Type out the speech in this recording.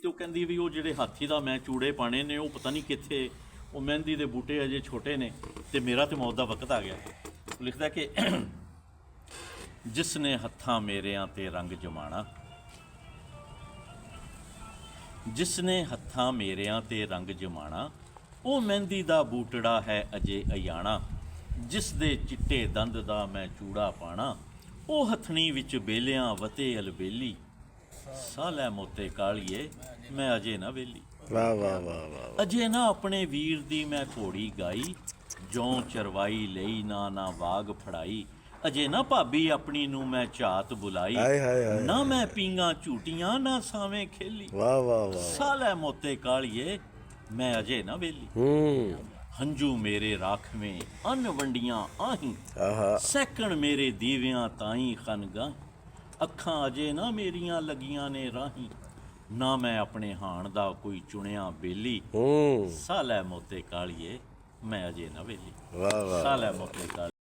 तो कहती भी वो जिहड़े हाथी दा मैं चूड़े पाने ने वो पता नहीं कित्थे, वो मेहंदी दे बूटे अजे छोटे ने ते मेरा तो मौत दा वक्त आ गया। लिखदा कि जिसने हत्थां मेरियां ते रंग जमाना, जिसने हत्थां मेरियां ते रंग जमाना, ਉਹ ਮਹਿੰਦੀ ਦਾ ਬੂਟੜਾ ਹੈ ਅਜੇ ਅਯਾਣਾ, ਜਿਸ ਦੇ ਚਿੱਟੇ ਦੰਦ ਦਾ ਮੈਂ ਚੂੜਾ ਪਾਣਾ, ਉਹ ਹਥਣੀ ਵਿੱਚ ਬੇਲਿਆਂ ਵਤੇ ਅਲਬੇਲੀ, ਸਾਹ ਲੈ ਮੋਤੇ ਕਾਲੀਏ ਮੈਂ ਅਜੇ ਨਾ ਵੇਲੀ। ਵਾਹ ਵਾਹ ਵਾਹ ਵਾਹ। ਅਜੇ ਨਾ ਆਪਣੇ ਵੀਰ ਦੀ ਮੈਂ ਘੋੜੀ ਗਾਈ, ਜੋਂ ਚਰਵਾਈ ਲਈ ਨਾ ਨਾ ਵਾਗ ਫੜਾਈ, ਅਜੇ ਨਾ ਭਾਬੀ ਆਪਣੀ ਨੂੰ ਮੈਂ ਝਾਤ ਬੁਲਾਈ, ਹਾਏ ਹਾਏ ਹਾਏ। ਨਾ ਮੈਂ ਪੀਂਘਾਂ ਝੂਟੀਆਂ ਨਾ ਸਾਵੇਂ ਖੇਲੀ, ਵਾਹ ਵਾਹ ਵਾਹ। ਸਾਹ ਲੈ ਮੋਤੇ ਕਾਲੀਏ मैं अजे ना वेली। हंजू मेरे राखवें अन वंडियां आहीं, सैकण मेरे दीवियां ताई खनगाहीं, अखां अजे ना मेरियां लगियां ने राहीं, ना मैं अपने हाण दा कोई चुनिया बेली, साह लै मोते कालिए मैं अजे ना वेली। साह लै मोते कालिए।